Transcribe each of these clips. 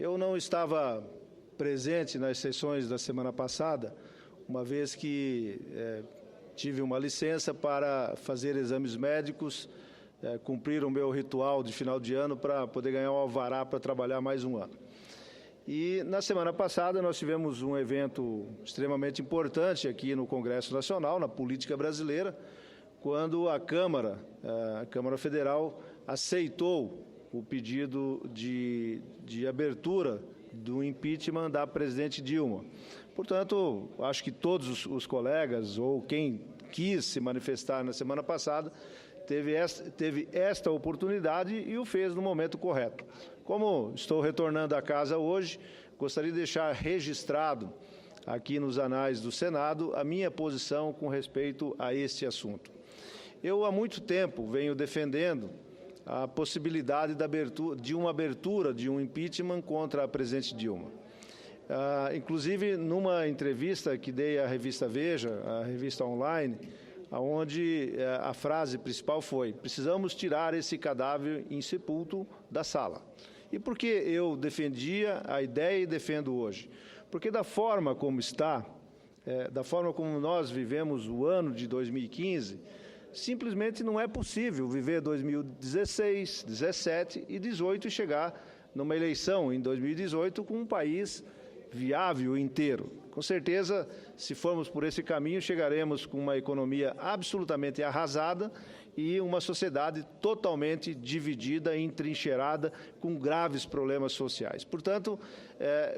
Eu não estava presente nas sessões da semana passada, uma vez que tive uma licença para fazer exames médicos, cumprir o meu ritual de final de ano para poder ganhar um alvará para trabalhar mais um ano. E na semana passada nós tivemos um evento extremamente importante aqui no Congresso Nacional, na política brasileira, quando a Câmara Federal aceitou o pedido de abertura do impeachment da presidente Dilma. Portanto, acho que todos os colegas ou quem quis se manifestar na semana passada teve esta oportunidade e o fez no momento correto. Como estou retornando à casa hoje, gostaria de deixar registrado aqui nos anais do Senado a minha posição com respeito a este assunto. Eu há muito tempo venho defendendo a possibilidade de uma abertura de um impeachment contra a presidente Dilma. Inclusive, numa entrevista que dei à revista Veja, a revista online, onde a frase principal foi: precisamos tirar esse cadáver insepulto da sala. E por que eu defendia a ideia e defendo hoje? Porque da forma como está, da forma como nós vivemos o ano de 2015, simplesmente não é possível viver 2016, 17 e 18 e chegar numa eleição em 2018 com um país viável inteiro. Com certeza, se formos por esse caminho, chegaremos com uma economia absolutamente arrasada e uma sociedade totalmente dividida, entrincheirada, com graves problemas sociais. Portanto,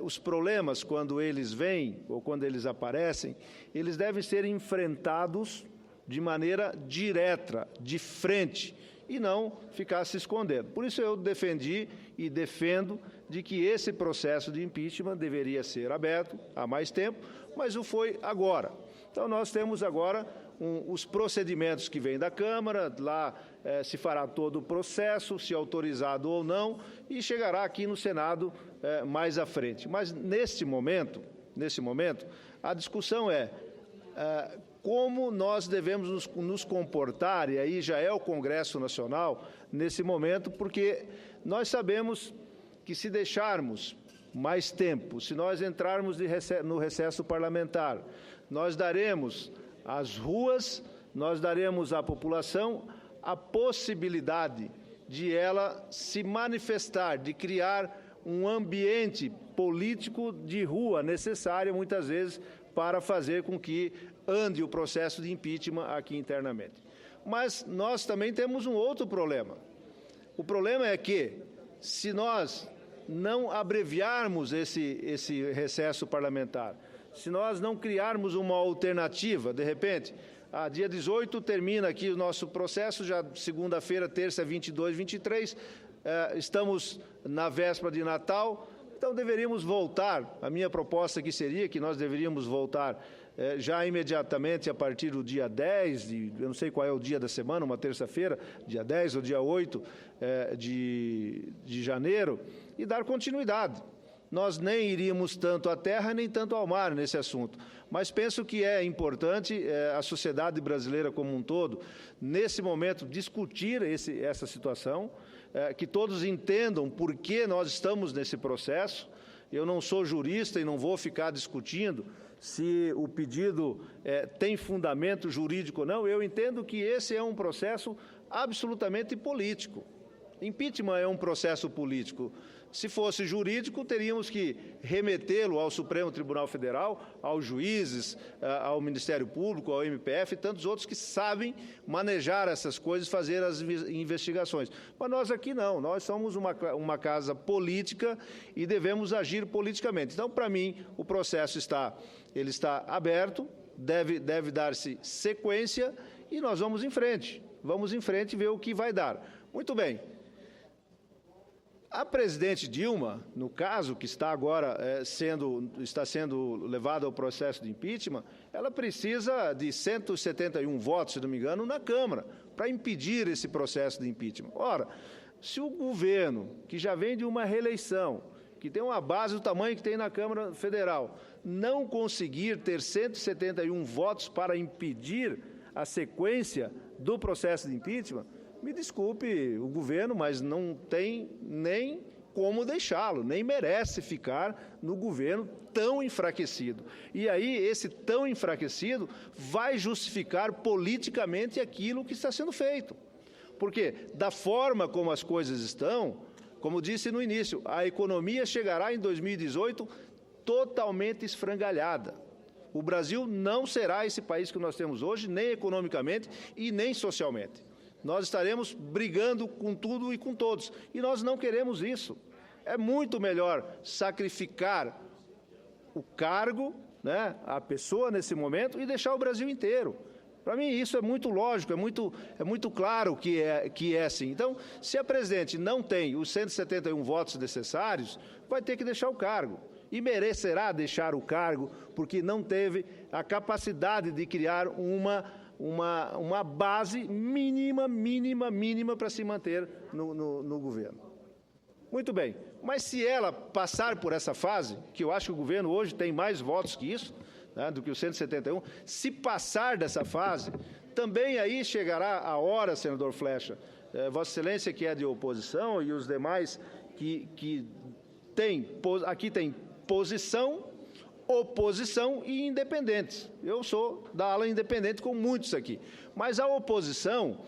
os problemas, quando eles vêm ou quando eles aparecem, eles devem ser enfrentados de maneira direta, de frente, e não ficar se escondendo. Por isso eu defendi e defendo de que esse processo de impeachment deveria ser aberto há mais tempo, mas o foi agora. Então nós temos agora os procedimentos que vêm da Câmara, lá se fará todo o processo, se autorizado ou não, e chegará aqui no Senado mais à frente. Mas nesse momento, a discussão é como nós devemos nos comportar, e aí já é o Congresso Nacional, nesse momento, porque nós sabemos que se deixarmos mais tempo, se nós entrarmos no recesso parlamentar, nós daremos às ruas, nós daremos à população a possibilidade de ela se manifestar, de criar um ambiente político de rua necessário, muitas vezes, para fazer com que ande o processo de impeachment aqui internamente. Mas nós também temos um outro problema. O problema é que, se nós não abreviarmos esse recesso parlamentar, se nós não criarmos uma alternativa, de repente, dia 18 termina aqui o nosso processo, já segunda-feira, terça, 22, 23, estamos na véspera de Natal, então deveríamos voltar. A minha proposta aqui seria que nós deveríamos voltar já imediatamente a partir do dia 10, eu não sei qual é o dia da semana, uma terça-feira, dia 10 ou dia 8 de janeiro, e dar continuidade. Nós nem iríamos tanto à terra nem tanto ao mar nesse assunto, mas penso que é importante a sociedade brasileira como um todo, nesse momento, discutir essa situação, que todos entendam por que nós estamos nesse processo. Eu não sou jurista e não vou ficar discutindo se o pedido tem fundamento jurídico ou não. Eu entendo que esse é um processo absolutamente político. Impeachment é um processo político. Se fosse jurídico, teríamos que remetê-lo ao Supremo Tribunal Federal, aos juízes, ao Ministério Público, ao MPF e tantos outros que sabem manejar essas coisas, fazer as investigações. Mas nós aqui não, nós somos uma casa política e devemos agir politicamente. Então, para mim, o processo está aberto, deve dar-se sequência e nós vamos em frente e ver o que vai dar. Muito bem. A presidente Dilma, no caso que está agora está sendo levado ao processo de impeachment, ela precisa de 171 votos, se não me engano, na Câmara, para impedir esse processo de impeachment. Ora, se o governo, que já vem de uma reeleição, que tem uma base do tamanho que tem na Câmara Federal, não conseguir ter 171 votos para impedir a sequência do processo de impeachment, me desculpe o governo, mas não tem nem como deixá-lo, nem merece ficar no governo tão enfraquecido. E aí, esse tão enfraquecido vai justificar politicamente aquilo que está sendo feito. Porque, da forma como as coisas estão, como disse no início, a economia chegará em 2018 totalmente esfrangalhada. O Brasil não será esse país que nós temos hoje, nem economicamente e nem socialmente. Nós estaremos brigando com tudo e com todos. E nós não queremos isso. É muito melhor sacrificar o cargo, né, a pessoa nesse momento, e deixar o Brasil inteiro. Para mim, isso é muito lógico, é muito claro que é assim. Então, se a presidente não tem os 171 votos necessários, vai ter que deixar o cargo. E merecerá deixar o cargo, porque não teve a capacidade de criar uma base mínima para se manter no governo. Muito bem, mas se ela passar por essa fase, que eu acho que o governo hoje tem mais votos que isso, né, do que os 171, se passar dessa fase, também aí chegará a hora, senador Flecha, Vossa Excelência que é de oposição e os demais que aqui tem posição, oposição e independentes. Eu sou da ala independente com muitos aqui. Mas a oposição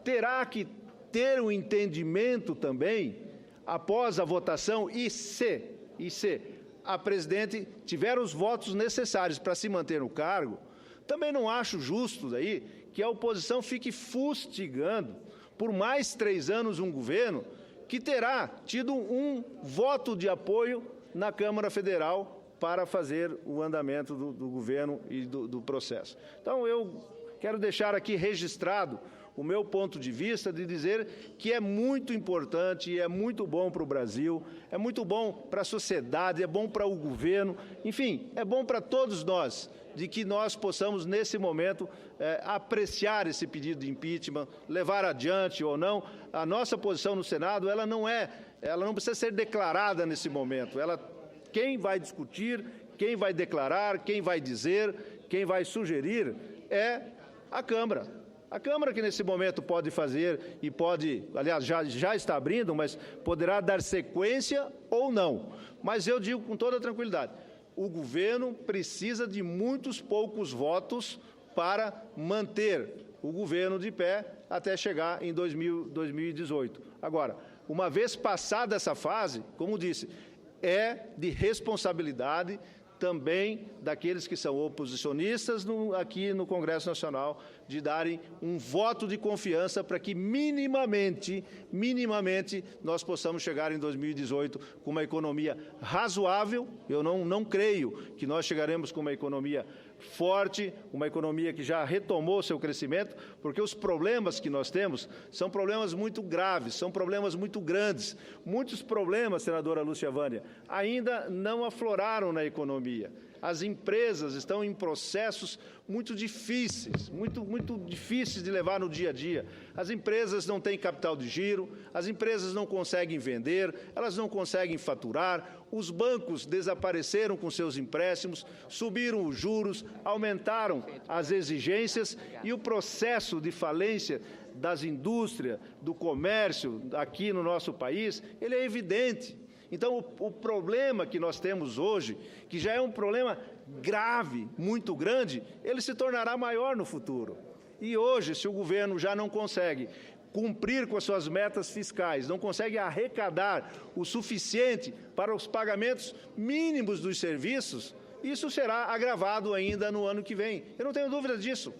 terá que ter um entendimento também, após a votação, e se a presidente tiver os votos necessários para se manter no cargo, também não acho justo daí que a oposição fique fustigando por mais 3 anos um governo que terá tido um voto de apoio na Câmara Federal para fazer o andamento do governo e do processo. Então, eu quero deixar aqui registrado o meu ponto de vista de dizer que é muito importante e é muito bom para o Brasil, é muito bom para a sociedade, é bom para o governo, enfim, é bom para todos nós, de que nós possamos, nesse momento, apreciar esse pedido de impeachment, levar adiante ou não. A nossa posição no Senado, ela não precisa ser declarada nesse momento. Quem vai discutir, quem vai declarar, quem vai dizer, quem vai sugerir é a Câmara. A Câmara que nesse momento pode fazer e pode, aliás, já está abrindo, mas poderá dar sequência ou não. Mas eu digo com toda tranquilidade, o governo precisa de muitos poucos votos para manter o governo de pé até chegar em 2018. Agora, uma vez passada essa fase, como disse, é de responsabilidade também daqueles que são oposicionistas aqui no Congresso Nacional, de darem um voto de confiança para que minimamente nós possamos chegar em 2018 com uma economia razoável. Eu não creio que nós chegaremos com uma economia forte, uma economia que já retomou seu crescimento, porque os problemas que nós temos são problemas muito graves, são problemas muito grandes. Muitos problemas, senadora Lúcia Vânia, ainda não afloraram na economia. As empresas estão em processos muito difíceis, muito difíceis de levar no dia a dia. As empresas não têm capital de giro, as empresas não conseguem vender, elas não conseguem faturar, os bancos desapareceram com seus empréstimos, subiram os juros, aumentaram as exigências e o processo de falência das indústrias, do comércio aqui no nosso país, ele é evidente. Então, o problema que nós temos hoje, que já é um problema grave, muito grande, ele se tornará maior no futuro. E hoje, se o governo já não consegue cumprir com as suas metas fiscais, não consegue arrecadar o suficiente para os pagamentos mínimos dos serviços, isso será agravado ainda no ano que vem. Eu não tenho dúvida disso.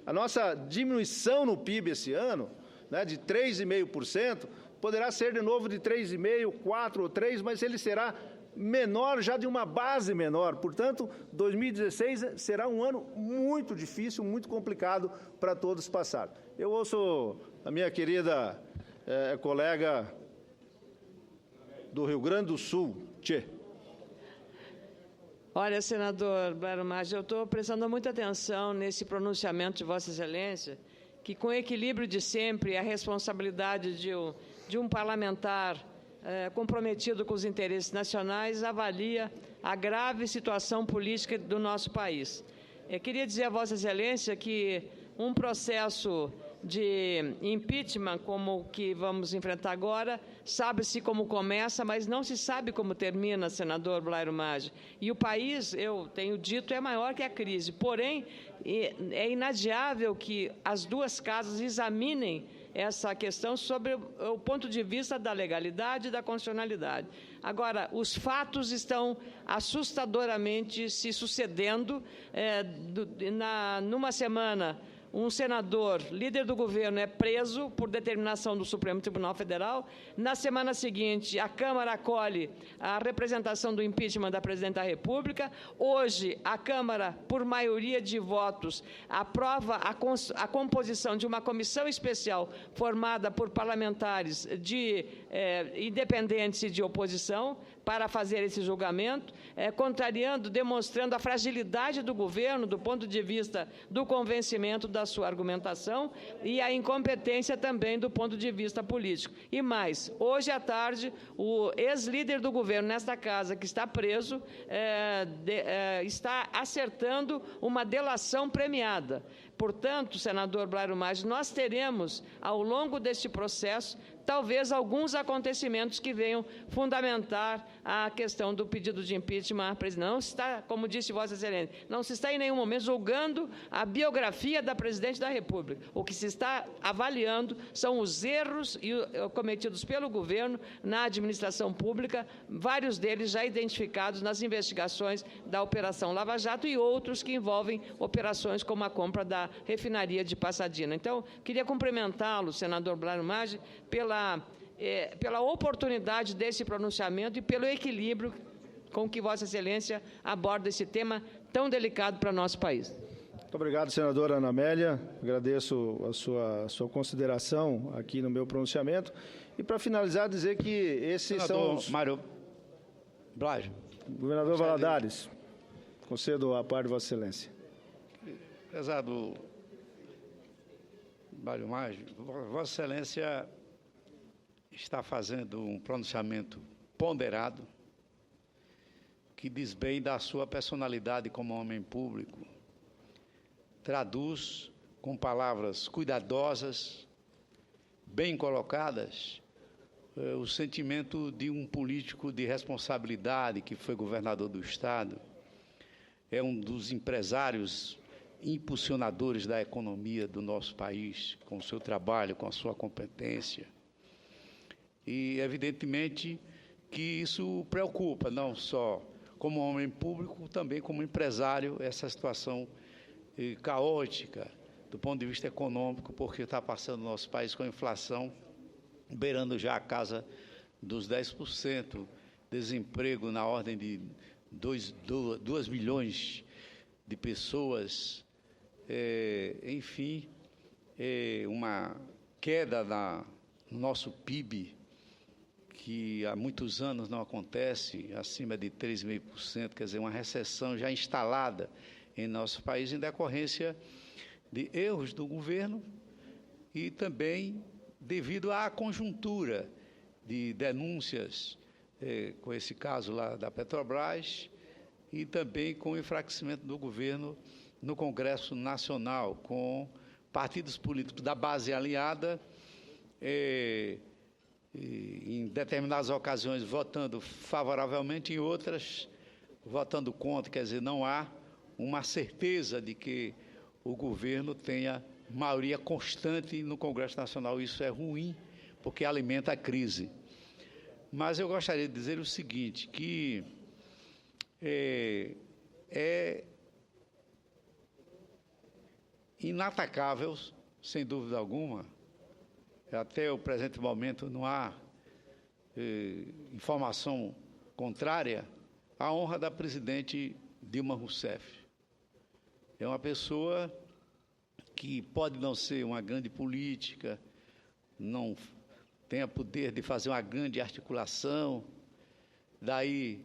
A nossa diminuição no PIB esse ano, né, de 3,5%, poderá ser de novo de 3,5%, 4% ou 3%, mas ele será menor, já de uma base menor. Portanto, 2016 será um ano muito difícil, muito complicado para todos passar. Eu ouço a minha querida colega do Rio Grande do Sul, Tchê. Olha, senador Blairo Maggi, eu estou prestando muita atenção nesse pronunciamento de Vossa Excelência, que com o equilíbrio de sempre e a responsabilidade de um parlamentar comprometido com os interesses nacionais, avalia a grave situação política do nosso país. Eu queria dizer a Vossa Excelência que um processo de impeachment, como o que vamos enfrentar agora, sabe-se como começa, mas não se sabe como termina, senador Blairo Maggi. E o país, eu tenho dito, é maior que a crise. Porém, é inadiável que as duas casas examinem essa questão sobre o ponto de vista da legalidade e da constitucionalidade. Agora, os fatos estão assustadoramente se sucedendo. Numa semana, um senador, líder do governo, é preso por determinação do Supremo Tribunal Federal. Na semana seguinte, a Câmara acolhe a representação do impeachment da Presidente da República. Hoje, a Câmara, por maioria de votos, aprova a composição de uma comissão especial formada por parlamentares independentes e de oposição para fazer esse julgamento, contrariando, demonstrando a fragilidade do governo do ponto de vista do convencimento da sua argumentação e a incompetência também do ponto de vista político. E mais, hoje à tarde, o ex-líder do governo nesta casa, que está preso, está acertando uma delação premiada. Portanto, senador Blairo Maggi, nós teremos, ao longo deste processo, talvez alguns acontecimentos que venham fundamentar a questão do pedido de impeachment à presidente. Não se está, como disse Vossa Excelência, não se está em nenhum momento julgando a biografia da Presidente da República. O que se está avaliando são os erros cometidos pelo governo na administração pública, vários deles já identificados nas investigações da Operação Lava Jato e outros que envolvem operações como a compra da refinaria de Passadina. Então, queria cumprimentá-lo, senador Blairo Maggi, pela oportunidade desse pronunciamento e pelo equilíbrio com que Vossa Excelência aborda esse tema tão delicado para o nosso país. Muito obrigado, senadora Ana Amélia. Agradeço a sua consideração aqui no meu pronunciamento. E, para finalizar, dizer que esses são os... Mário Blas. Governador Valadares, concedo a par de Vossa Excelência. Prezado Mário Maggi, Vossa Excelência está fazendo um pronunciamento ponderado que diz bem da sua personalidade como homem público. Traduz com palavras cuidadosas, bem colocadas, o sentimento de um político de responsabilidade que foi governador do Estado, é um dos empresários impulsionadores da economia do nosso país, com o seu trabalho, com a sua competência. E, evidentemente, que isso preocupa, não só como homem público, também como empresário, essa situação caótica do ponto de vista econômico, porque está passando o nosso país com a inflação beirando já a casa dos 10%, desemprego na ordem de 2 milhões de pessoas, enfim, uma queda no nosso PIB, que há muitos anos não acontece, acima de 3,5%, quer dizer, uma recessão já instalada em nosso país em decorrência de erros do governo e também devido à conjuntura de denúncias, com esse caso lá da Petrobras, e também com o enfraquecimento do governo no Congresso Nacional, com partidos políticos da base aliada, em determinadas ocasiões votando favoravelmente, em outras votando contra, quer dizer, não há uma certeza de que o governo tenha maioria constante no Congresso Nacional. Isso é ruim, porque alimenta a crise. Mas eu gostaria de dizer o seguinte, que é inatacável, sem dúvida alguma, até o presente momento não há informação contrária, à honra da presidente Dilma Rousseff. É uma pessoa que pode não ser uma grande política, não tenha poder de fazer uma grande articulação, daí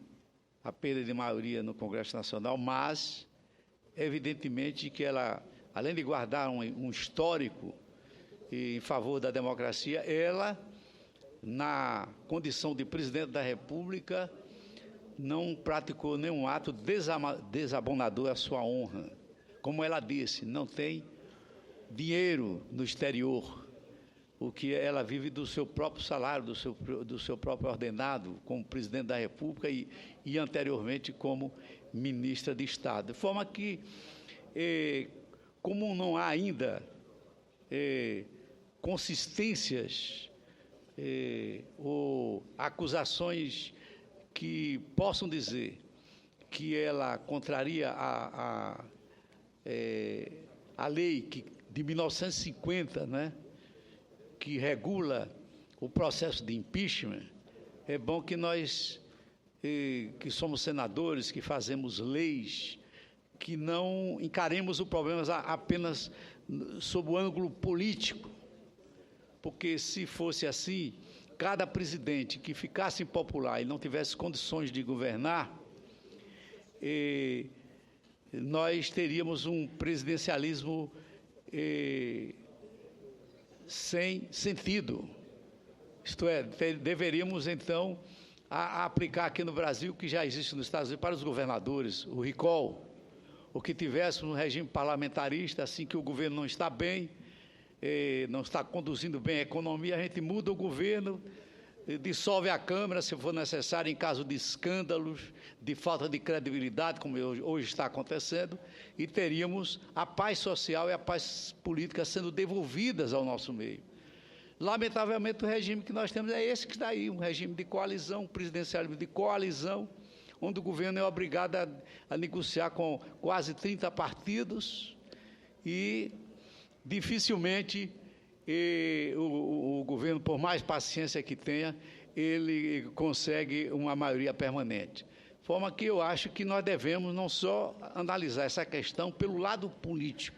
a perda de maioria no Congresso Nacional, mas, evidentemente, que ela, além de guardar um histórico em favor da democracia, ela, na condição de presidente da República, não praticou nenhum ato desabonador à sua honra. Como ela disse, não tem dinheiro no exterior, o que ela vive do seu próprio salário, do seu próprio ordenado, como presidente da República e anteriormente como ministra de Estado. De forma que, como não há ainda consistências ou acusações que possam dizer que ela contraria a lei de 1950, né, que regula o processo de impeachment, é bom que nós, que somos senadores, que fazemos leis, que não encaremos o problema apenas sob o ângulo político, porque se fosse assim, cada presidente que ficasse impopular e não tivesse condições de governar, nós teríamos um presidencialismo sem sentido. Isto é, deveríamos, então, aplicar aqui no Brasil, que já existe nos Estados Unidos, para os governadores, o recall, ou que tivéssemos um regime parlamentarista, assim que o governo não está bem, não está conduzindo bem a economia, a gente muda o governo, dissolve a Câmara, se for necessário, em caso de escândalos, de falta de credibilidade, como hoje está acontecendo, e teríamos a paz social e a paz política sendo devolvidas ao nosso meio. Lamentavelmente, o regime que nós temos é esse que está aí, um regime de coalizão, um presidencialismo de coalizão, onde o governo é obrigado a negociar com quase 30 partidos e dificilmente o governo, por mais paciência que tenha, ele consegue uma maioria permanente. De forma que eu acho que nós devemos não só analisar essa questão pelo lado político,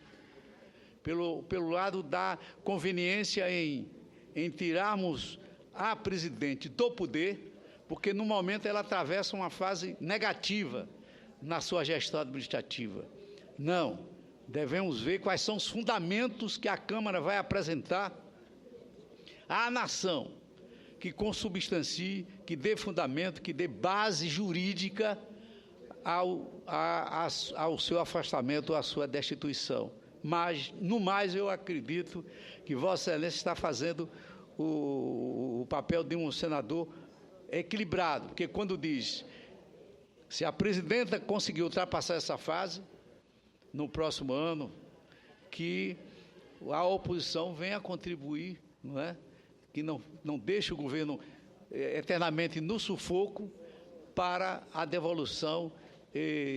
pelo lado da conveniência em tirarmos a presidente do poder, porque no momento ela atravessa uma fase negativa na sua gestão administrativa. Não. Devemos ver quais são os fundamentos que a Câmara vai apresentar à nação, que consubstancie, que dê fundamento, que dê base jurídica ao seu afastamento, à sua destituição. Mas, no mais, eu acredito que Vossa Excelência está fazendo o papel de um senador equilibrado, porque quando diz, se a presidenta conseguir ultrapassar essa fase, no próximo ano, que a oposição venha contribuir, não é? Que não deixe o governo eternamente no sufoco para a devolução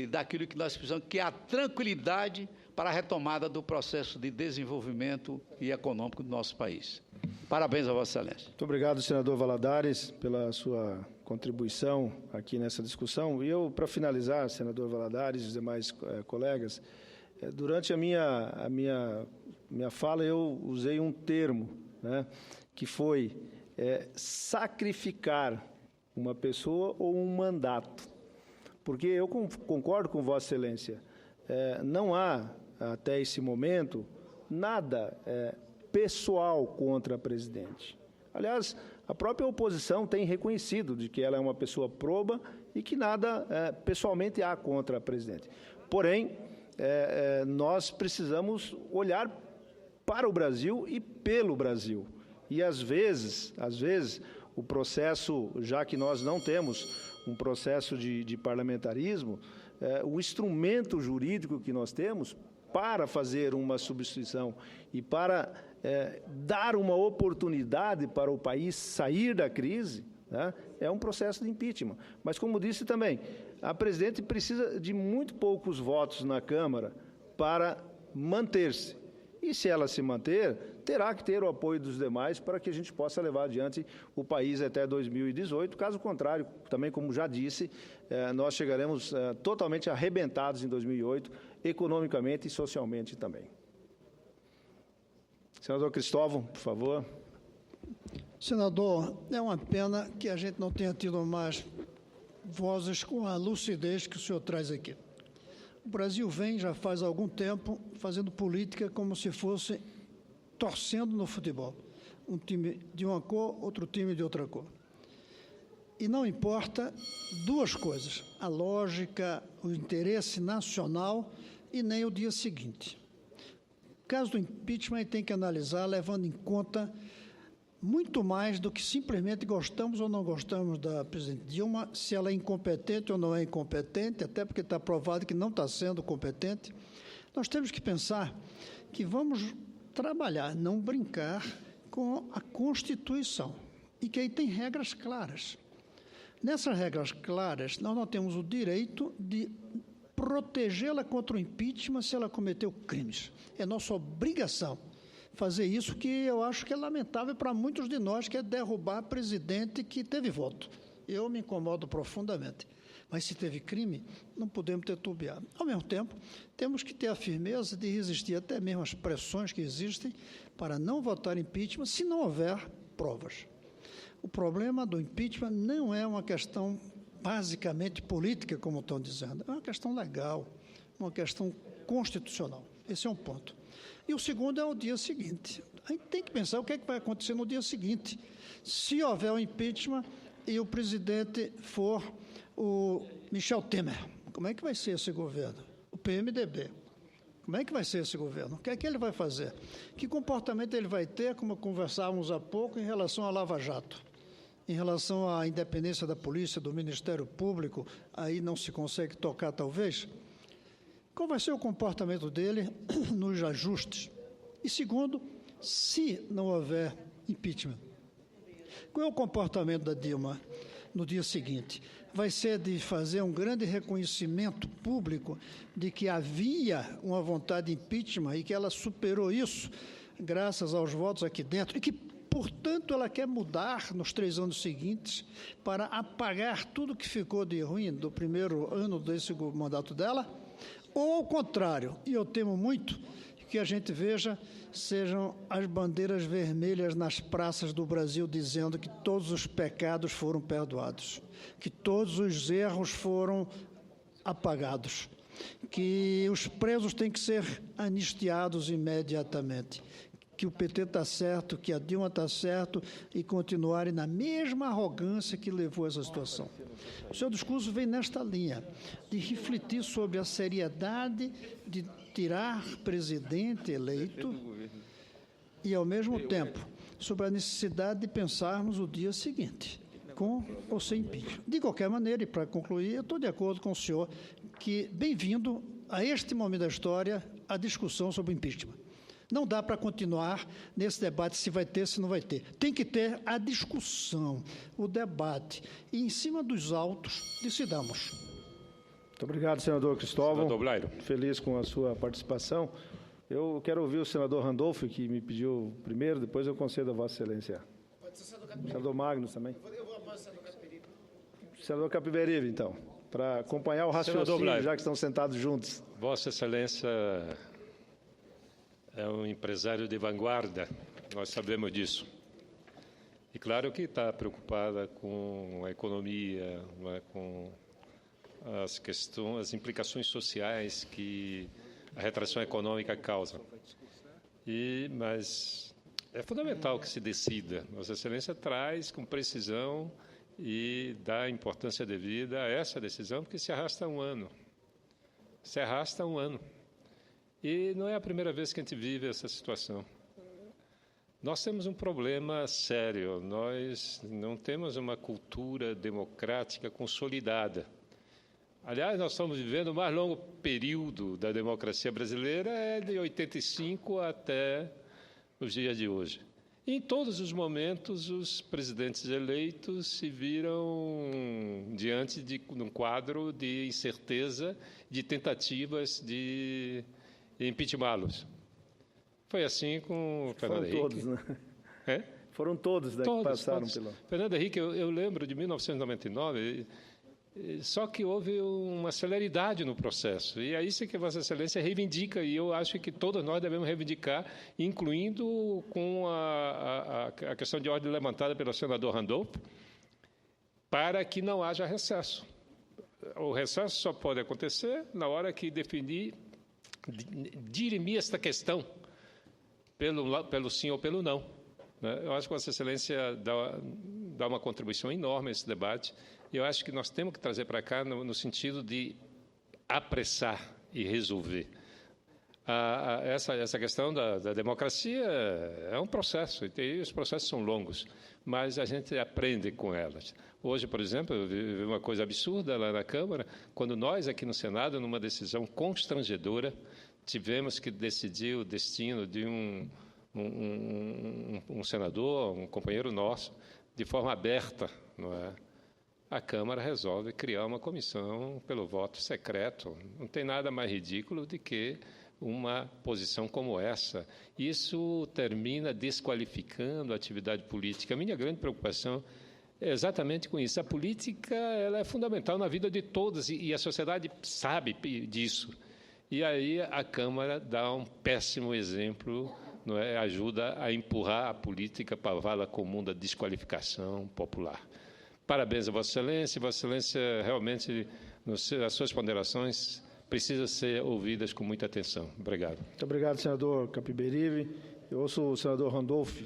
daquilo que nós precisamos, que é a tranquilidade para a retomada do processo de desenvolvimento e econômico do nosso país. Parabéns a Vossa Excelência. Muito obrigado, senador Valadares, pela sua contribuição aqui nessa discussão. E eu, para finalizar, senador Valadares e os demais colegas, durante a minha fala eu usei um termo, né, que foi sacrificar uma pessoa ou um mandato. Porque eu concordo com Vossa Excelência, não há, até esse momento, nada pessoal contra a presidente. Aliás, a própria oposição tem reconhecido de que ela é uma pessoa proba e que nada pessoalmente há contra a presidente. Porém, nós precisamos olhar para o Brasil e pelo Brasil. E, às vezes, o processo, já que nós não temos um processo de parlamentarismo, o instrumento jurídico que nós temos para fazer uma substituição e para dar uma oportunidade para o país sair da crise, né, é um processo de impeachment. Mas, como disse também, a presidente precisa de muito poucos votos na Câmara para manter-se. E, se ela se manter, terá que ter o apoio dos demais para que a gente possa levar adiante o país até 2018. Caso contrário, também, como já disse, nós chegaremos totalmente arrebentados em 2008, economicamente e socialmente também. Senador Cristóvão, por favor. Senador, é uma pena que a gente não tenha tido mais vozes com a lucidez que o senhor traz aqui. O Brasil vem, já faz algum tempo, fazendo política como se fosse torcendo no futebol. Um time de uma cor, outro time de outra cor. E não importa duas coisas, a lógica, o interesse nacional e nem o dia seguinte. O caso do impeachment a gente tem que analisar levando em conta muito mais do que simplesmente gostamos ou não gostamos da presidente Dilma, se ela é incompetente ou não é incompetente, até porque está provado que não está sendo competente. Nós temos que pensar que vamos trabalhar, não brincar com a Constituição, e que aí tem regras claras. Nessas regras claras, nós não temos o direito de protegê-la contra o impeachment se ela cometeu crimes. É nossa obrigação fazer isso, que eu acho que é lamentável para muitos de nós, que é derrubar presidente que teve voto. Eu me incomodo profundamente. Mas se teve crime, não podemos titubear. Ao mesmo tempo, temos que ter a firmeza de resistir até mesmo às pressões que existem para não votar impeachment se não houver provas. O problema do impeachment não é uma questão basicamente política, como estão dizendo, é uma questão legal, uma questão constitucional. Esse é um ponto. E o segundo é o dia seguinte. A gente tem que pensar o que é que vai acontecer no dia seguinte. Se houver um impeachment e o presidente for o Michel Temer, como é que vai ser esse governo? O PMDB. Como é que vai ser esse governo? O que é que ele vai fazer? Que comportamento ele vai ter, como conversávamos há pouco, em relação à Lava Jato? Em relação à independência da polícia, do Ministério Público, aí não se consegue tocar, talvez. Qual vai ser o comportamento dele nos ajustes? E segundo, se não houver impeachment, qual é o comportamento da Dilma no dia seguinte? Vai ser de fazer um grande reconhecimento público de que havia uma vontade de impeachment e que ela superou isso graças aos votos aqui dentro e que, portanto, ela quer mudar nos 3 anos seguintes para apagar tudo que ficou de ruim do primeiro ano desse mandato dela? Ou ao contrário, e eu temo muito que a gente veja, sejam as bandeiras vermelhas nas praças do Brasil dizendo que todos os pecados foram perdoados, que todos os erros foram apagados, que os presos têm que ser anistiados imediatamente, que o PT está certo, que a Dilma está certo e continuarem na mesma arrogância que levou a essa situação. O seu discurso vem nesta linha, de refletir sobre a seriedade de tirar presidente eleito e, ao mesmo tempo, sobre a necessidade de pensarmos o dia seguinte, com ou sem impeachment. De qualquer maneira, e para concluir, eu estou de acordo com o senhor que, bem-vindo a este momento da história, a discussão sobre o impeachment. Não dá para continuar nesse debate se vai ter, se não vai ter. Tem que ter a discussão, o debate. E, em cima dos autos, decidamos. Muito obrigado, senador Cristóvão. Senador Blairo. Feliz com a sua participação. Eu quero ouvir o senador Randolph, que me pediu primeiro, depois eu concedo a Vossa Excelência. Pode ser senador Capiberibe. Senador Magnus também. Eu vou após o senador Capiberibe. Senador Capiberibe, então, para acompanhar o raciocínio, já que estão sentados juntos. Vossa Excelência é um empresário de vanguarda, nós sabemos disso. E claro que está preocupada com a economia, com as questões, as implicações sociais que a retração econômica causa. Mas é fundamental que se decida. Vossa Excelência traz com precisão e dá importância devida a essa decisão, porque se arrasta um ano. Se arrasta um ano. E não é a primeira vez que a gente vive essa situação. Nós temos um problema sério. Nós não temos uma cultura democrática consolidada. Aliás, nós estamos vivendo o mais longo período da democracia brasileira, é de 85 até os dias de hoje. E em todos os momentos, os presidentes eleitos se viram diante de um quadro de incerteza, de tentativas de impeachmentá-los. Foi assim com o Fernando Henrique. Foram todos, né? É? Foram todos, né, que passaram pelo... Fernando Henrique, eu lembro de 1999, só que houve uma celeridade no processo. E é isso que Vossa Excelência reivindica, e eu acho que todos nós devemos reivindicar, incluindo com a questão de ordem levantada pelo senador Randolph, para que não haja recesso. O recesso só pode acontecer na hora que dirimir esta questão pelo sim ou pelo não. Eu acho que Vossa Excelência dá uma contribuição enorme a esse debate, e eu acho que nós temos que trazer para cá no sentido de apressar e resolver. Essa questão da democracia é um processo, e os processos são longos, mas a gente aprende com elas. Hoje, por exemplo, eu vi uma coisa absurda lá na Câmara, quando nós, aqui no Senado, numa decisão constrangedora, tivemos que decidir o destino de um senador, um companheiro nosso, de forma aberta, não é? A Câmara resolve criar uma comissão pelo voto secreto. Não tem nada mais ridículo do que uma posição como essa. Isso termina desqualificando a atividade política. A minha grande preocupação é exatamente com isso. A política ela é fundamental na vida de todos e a sociedade sabe disso. E aí a Câmara dá um péssimo exemplo, não é? Ajuda a empurrar a política para a vala comum da desqualificação popular. Parabéns a Vossa Excelência. Vossa Excelência, realmente, as suas ponderações precisam ser ouvidas com muita atenção. Obrigado. Muito obrigado, senador Capiberibe. Eu ouço o senador Randolph.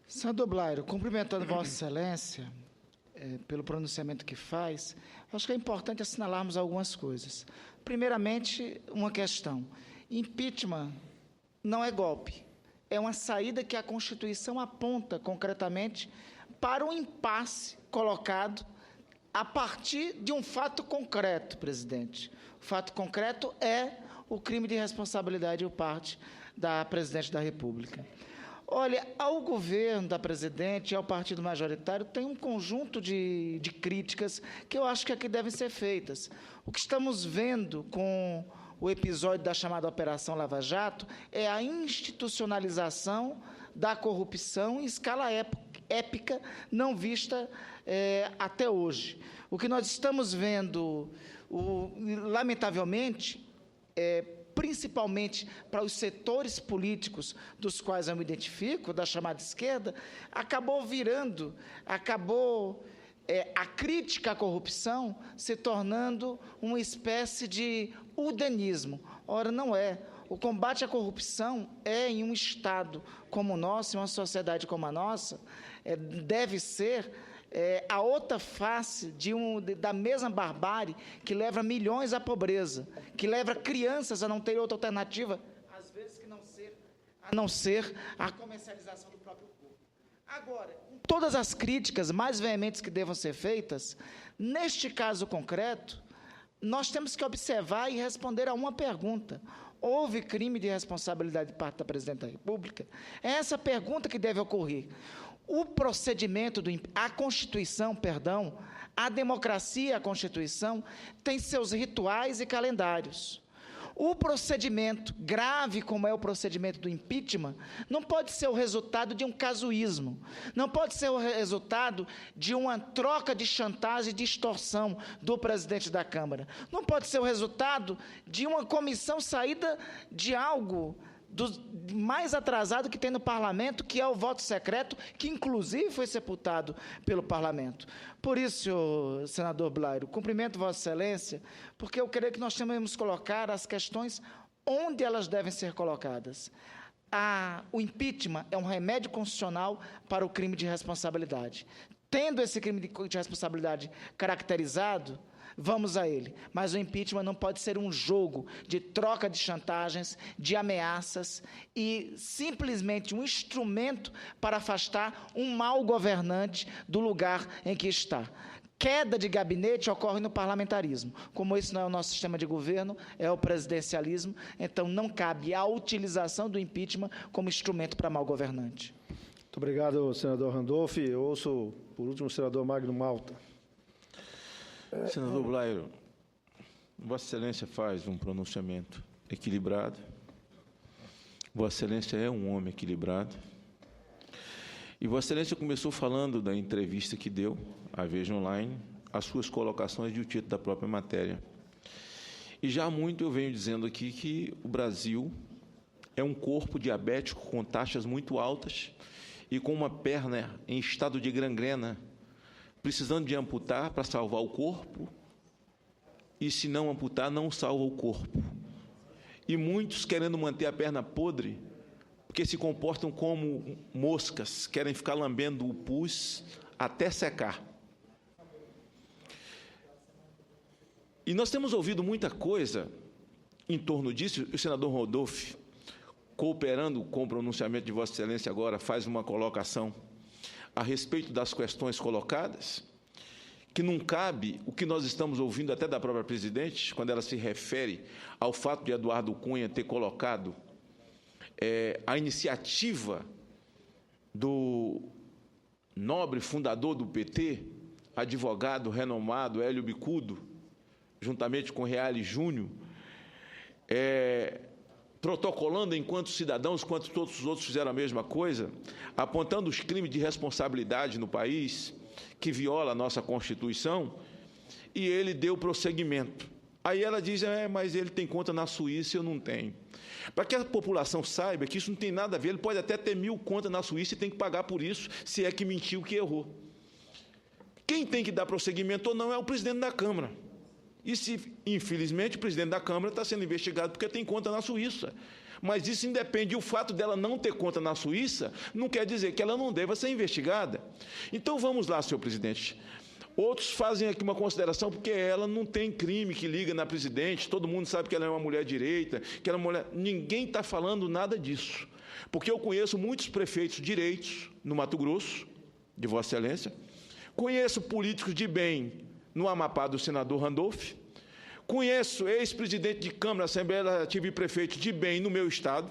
Senador Blairo, cumprimentando Vossa Excelência pelo pronunciamento que faz, acho que é importante assinalarmos algumas coisas. Primeiramente, uma questão. Impeachment não é golpe. É uma saída que a Constituição aponta concretamente para um impasse colocado a partir de um fato concreto, presidente. O fato concreto é o crime de responsabilidade por parte da presidente da República. Olha, ao governo da presidente e ao partido majoritário tem um conjunto de críticas que eu acho que aqui devem ser feitas. O que estamos vendo com o episódio da chamada Operação Lava Jato é a institucionalização da corrupção em escala épica não vista até hoje. O que nós estamos vendo, lamentavelmente, principalmente para os setores políticos dos quais eu me identifico, da chamada esquerda, acabou a crítica à corrupção se tornando uma espécie de udenismo. Ora, não é. O combate à corrupção em um Estado como o nosso, em uma sociedade como a nossa, deve ser a outra face da mesma barbárie que leva milhões à pobreza, que leva crianças a não ter outra alternativa, às vezes a não ser a comercialização do próprio corpo. Agora, com todas as críticas mais veementes que devam ser feitas, neste caso concreto, nós temos que observar e responder a uma pergunta. Houve crime de responsabilidade de parte da Presidente da República? É essa pergunta que deve ocorrer. O procedimento, a Constituição, a democracia e a Constituição têm seus rituais e calendários. O procedimento grave, como é o procedimento do impeachment, não pode ser o resultado de um casuísmo, não pode ser o resultado de uma troca de chantagem e de extorsão do presidente da Câmara, não pode ser o resultado de uma comissão saída de algo mais atrasado que tem no parlamento, que é o voto secreto, que inclusive foi sepultado pelo parlamento. Por isso, senador Blairo, cumprimento Vossa Excelência, porque eu creio que nós temos que colocar as questões onde elas devem ser colocadas. O impeachment é um remédio constitucional para o crime de responsabilidade. Tendo esse crime de responsabilidade caracterizado, vamos a ele. Mas o impeachment não pode ser um jogo de troca de chantagens, de ameaças e simplesmente um instrumento para afastar um mau governante do lugar em que está. Queda de gabinete ocorre no parlamentarismo. Como esse não é o nosso sistema de governo, é o presidencialismo, então não cabe a utilização do impeachment como instrumento para mau governante. Muito obrigado, senador Randolph. Eu ouço, por último, o senador Magno Malta. Senador Blairo, Vossa Excelência faz um pronunciamento equilibrado. Vossa Excelência é um homem equilibrado. E Vossa Excelência começou falando da entrevista que deu à Veja Online, as suas colocações de o título da própria matéria. E já há muito eu venho dizendo aqui que o Brasil é um corpo diabético com taxas muito altas e com uma perna em estado de gangrena, precisando de amputar para salvar o corpo, e se não amputar, não salva o corpo. E muitos querendo manter a perna podre, porque se comportam como moscas, querem ficar lambendo o pus até secar. E nós temos ouvido muita coisa em torno disso, o senador Randolph, cooperando com o pronunciamento de Vossa Excelência agora, faz uma colocação a respeito das questões colocadas, que não cabe o que nós estamos ouvindo até da própria presidente, quando ela se refere ao fato de Eduardo Cunha ter colocado a iniciativa do nobre fundador do PT, advogado renomado Hélio Bicudo, juntamente com Reale Júnior, protocolando enquanto cidadãos, quanto todos os outros fizeram a mesma coisa, apontando os crimes de responsabilidade no país, que viola a nossa Constituição, e ele deu prosseguimento. Aí ela diz, mas ele tem conta na Suíça e eu não tenho. Para que a população saiba que isso não tem nada a ver, ele pode até ter 1.000 contas na Suíça e tem que pagar por isso, se é que mentiu, que errou. Quem tem que dar prosseguimento ou não é o presidente da Câmara. E se, infelizmente, o presidente da Câmara está sendo investigado porque tem conta na Suíça. Mas isso independe. E o fato dela não ter conta na Suíça não quer dizer que ela não deva ser investigada. Então, vamos lá, senhor presidente. Outros fazem aqui uma consideração porque ela não tem crime que liga na presidente, todo mundo sabe que ela é uma mulher direita, que ela é uma mulher... Ninguém está falando nada disso. Porque eu conheço muitos prefeitos direitos no Mato Grosso, de Vossa Excelência, conheço políticos de bem no Amapá do senador Randolph, conheço ex-presidente de Câmara, Assembleia Legislativa e prefeito de bem no meu estado,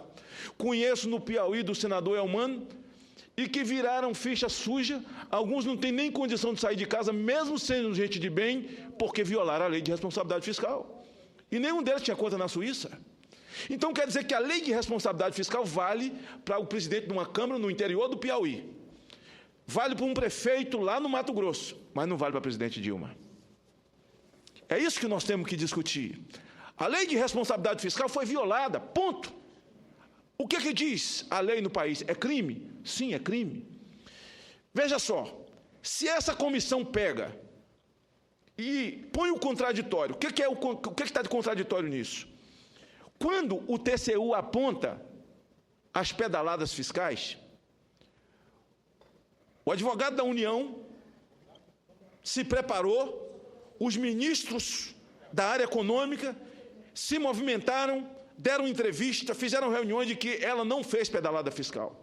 conheço no Piauí do senador Elmano, e que viraram ficha suja, alguns não têm nem condição de sair de casa, mesmo sendo gente de bem, porque violaram a lei de responsabilidade fiscal. E nenhum deles tinha conta na Suíça. Então, quer dizer que a lei de responsabilidade fiscal vale para o presidente de uma Câmara no interior do Piauí, vale para um prefeito lá no Mato Grosso, mas não vale para a presidente Dilma. É isso que nós temos que discutir. A lei de responsabilidade fiscal foi violada, ponto. O que diz a lei no país? É crime? Sim, é crime. Veja só, se essa comissão pega e põe o contraditório, o que está de contraditório nisso? Quando o TCU aponta as pedaladas fiscais, o advogado da União se preparou, os ministros da área econômica se movimentaram, deram entrevista, fizeram reuniões de que ela não fez pedalada fiscal.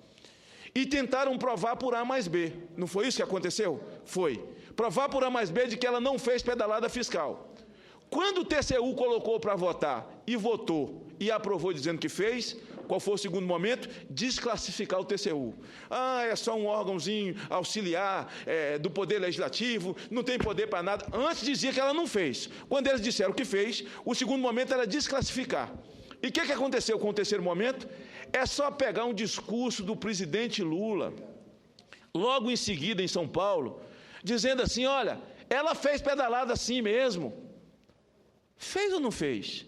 E tentaram provar por A mais B. Não foi isso que aconteceu? Foi. Provar por A mais B de que ela não fez pedalada fiscal. Quando o TCU colocou para votar e votou e aprovou dizendo que fez, qual foi o segundo momento? Desclassificar o TCU. É só um órgãozinho auxiliar do Poder Legislativo, não tem poder para nada. Antes dizia que ela não fez. Quando eles disseram que fez, o segundo momento era desclassificar. E o que aconteceu com o terceiro momento? É só pegar um discurso do presidente Lula, logo em seguida em São Paulo, dizendo assim, olha, ela fez pedalada assim mesmo. Fez ou não fez?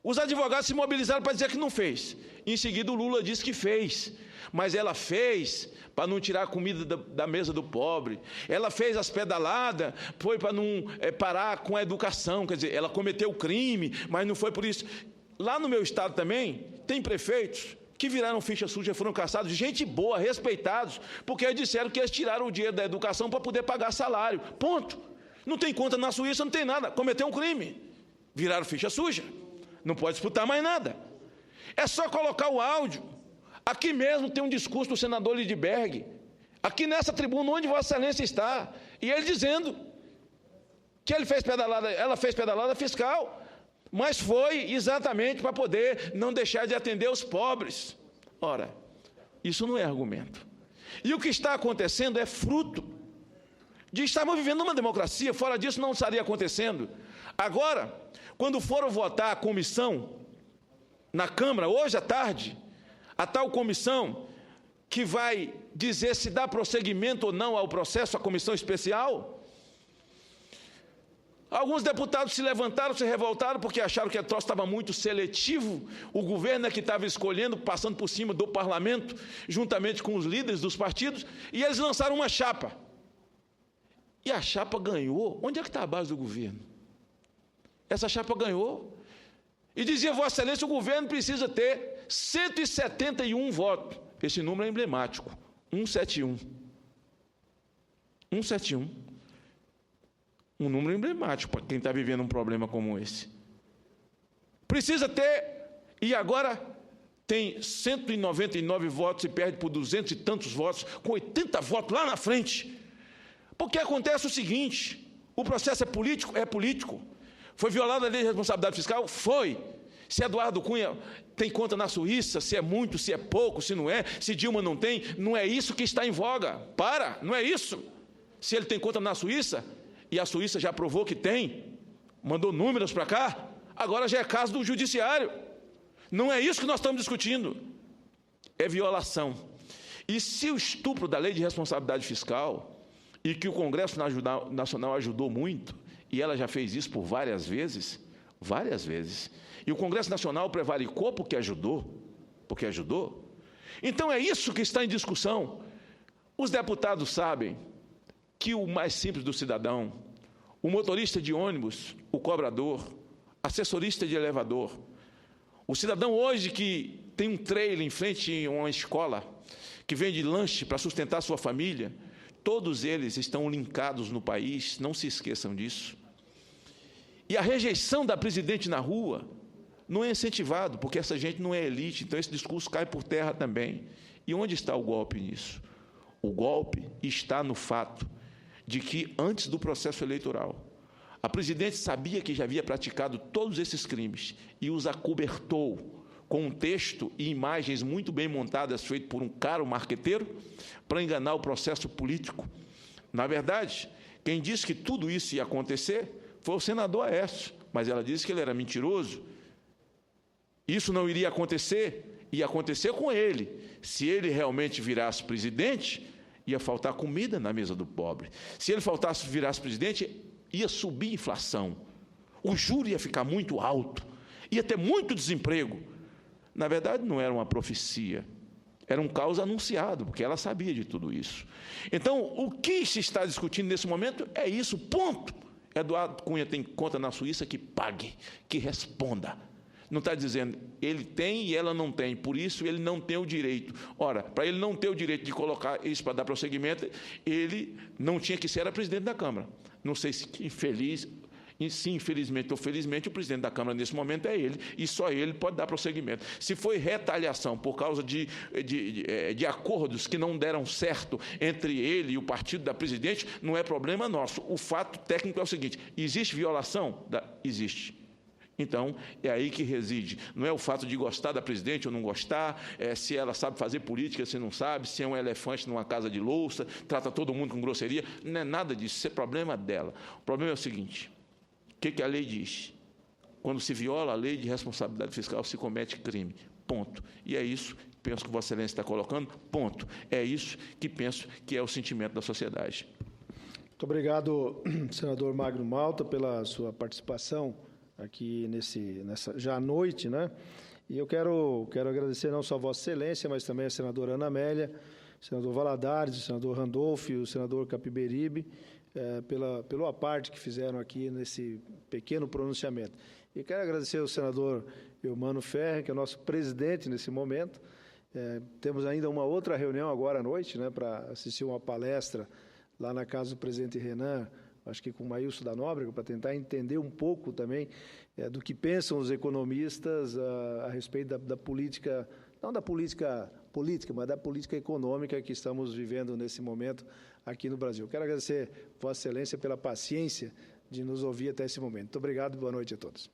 Os advogados se mobilizaram para dizer que não fez. Em seguida o Lula disse que fez. Mas ela fez para não tirar a comida da mesa do pobre. Ela fez as pedaladas, foi para não parar com a educação. Quer dizer, ela cometeu crime, mas não foi por isso. Lá no meu estado também, tem prefeitos que viraram ficha suja, foram caçados, gente boa, respeitados, porque eles disseram que eles tiraram o dinheiro da educação para poder pagar salário. Ponto. Não tem conta na Suíça, não tem nada. Cometeu um crime. Viraram ficha suja. Não pode disputar mais nada. É só colocar o áudio. Aqui mesmo tem um discurso do senador Lidberg, aqui nessa tribuna onde Vossa Excelência está, e ele dizendo que ela fez pedalada fiscal, mas foi exatamente para poder não deixar de atender os pobres. Ora, isso não é argumento. E o que está acontecendo é fruto de estarmos vivendo numa democracia, fora disso não estaria acontecendo. Agora, quando foram votar a comissão na Câmara, hoje à tarde, a tal comissão que vai dizer se dá prosseguimento ou não ao processo, a comissão especial, alguns deputados se levantaram, se revoltaram, porque acharam que o troço estava muito seletivo, o governo é que estava escolhendo, passando por cima do parlamento, juntamente com os líderes dos partidos, e eles lançaram uma chapa. E a chapa ganhou. Onde é que está a base do governo? Essa chapa ganhou. E dizia, Vossa Excelência, o governo precisa ter 171 votos. Esse número é emblemático. 171. 171. Um número emblemático para quem está vivendo um problema como esse. Precisa ter, e agora tem 199 votos e perde por 200 e tantos votos, com 80 votos lá na frente. Porque acontece o seguinte, o processo é político. Foi violada a lei de responsabilidade fiscal? Foi. Se Eduardo Cunha tem conta na Suíça, se é muito, se é pouco, se não é, se Dilma não tem, não é isso que está em voga. Não é isso. Se ele tem conta na Suíça, e a Suíça já provou que tem, mandou números para cá, agora já é caso do judiciário. Não é isso que nós estamos discutindo. É violação. E se o estupro da lei de responsabilidade fiscal, e que o Congresso Nacional ajudou muito, e ela já fez isso por várias vezes, e o Congresso Nacional prevaricou porque ajudou, então é isso que está em discussão. Os deputados sabem que o mais simples do cidadão, o motorista de ônibus, o cobrador, assessorista de elevador, o cidadão hoje que tem um trailer em frente a uma escola, que vende lanche para sustentar sua família, todos eles estão linkados no país, não se esqueçam disso. E a rejeição da presidente na rua não é incentivado, porque essa gente não é elite, então esse discurso cai por terra também. E onde está o golpe nisso? O golpe está no fato de que, antes do processo eleitoral, a presidente sabia que já havia praticado todos esses crimes e os acobertou com um texto e imagens muito bem montadas, feito por um caro marqueteiro, para enganar o processo político. Na verdade, quem disse que tudo isso ia acontecer foi o senador Aécio, mas ela disse que ele era mentiroso. Isso não iria acontecer, ia acontecer com ele. Se ele realmente virasse presidente, ia faltar comida na mesa do pobre. Se ele virasse presidente, ia subir a inflação. O juro ia ficar muito alto, ia ter muito desemprego. Na verdade, não era uma profecia, era um caos anunciado, porque ela sabia de tudo isso. Então, o que se está discutindo nesse momento é isso, ponto. Eduardo Cunha tem conta na Suíça, que pague, que responda. Não está dizendo, ele tem e ela não tem, por isso ele não tem o direito. Ora, para ele não ter o direito de colocar isso para dar prosseguimento, ele não tinha que ser a presidente da Câmara. Não sei se infelizmente ou felizmente, o presidente da Câmara, nesse momento, é ele, e só ele pode dar prosseguimento. Se foi retaliação por causa de acordos que não deram certo entre ele e o partido da presidente, não é problema nosso. O fato técnico é o seguinte, existe violação? Existe. Então, é aí que reside. Não é o fato de gostar da presidente ou não gostar, se ela sabe fazer política, se não sabe, se é um elefante numa casa de louça, trata todo mundo com grosseria. Não é nada disso, isso é problema dela. O problema é o seguinte, o que a lei diz? Quando se viola a lei de responsabilidade fiscal, se comete crime. Ponto. E é isso que penso que Vossa Excelência está colocando. Ponto. É isso que penso que é o sentimento da sociedade. Muito obrigado, senador Magno Malta, pela sua participação aqui nessa já à noite, né? E eu quero agradecer não só a Vossa Excelência, mas também a senadora Ana Amélia, o senador Valadares, o senador Randolph, o senador Capiberibe, pela parte que fizeram aqui nesse pequeno pronunciamento. E quero agradecer ao senador Eumano Ferrer, que é o nosso presidente nesse momento. Temos ainda uma outra reunião agora à noite, né, para assistir uma palestra lá na casa do presidente Renan, acho que com o Maílson da Nóbrega, para tentar entender um pouco também do que pensam os economistas a respeito da política, não da política, mas da política econômica que estamos vivendo nesse momento aqui no Brasil. Quero agradecer Vossa Excelência pela paciência de nos ouvir até esse momento. Muito obrigado e boa noite a todos.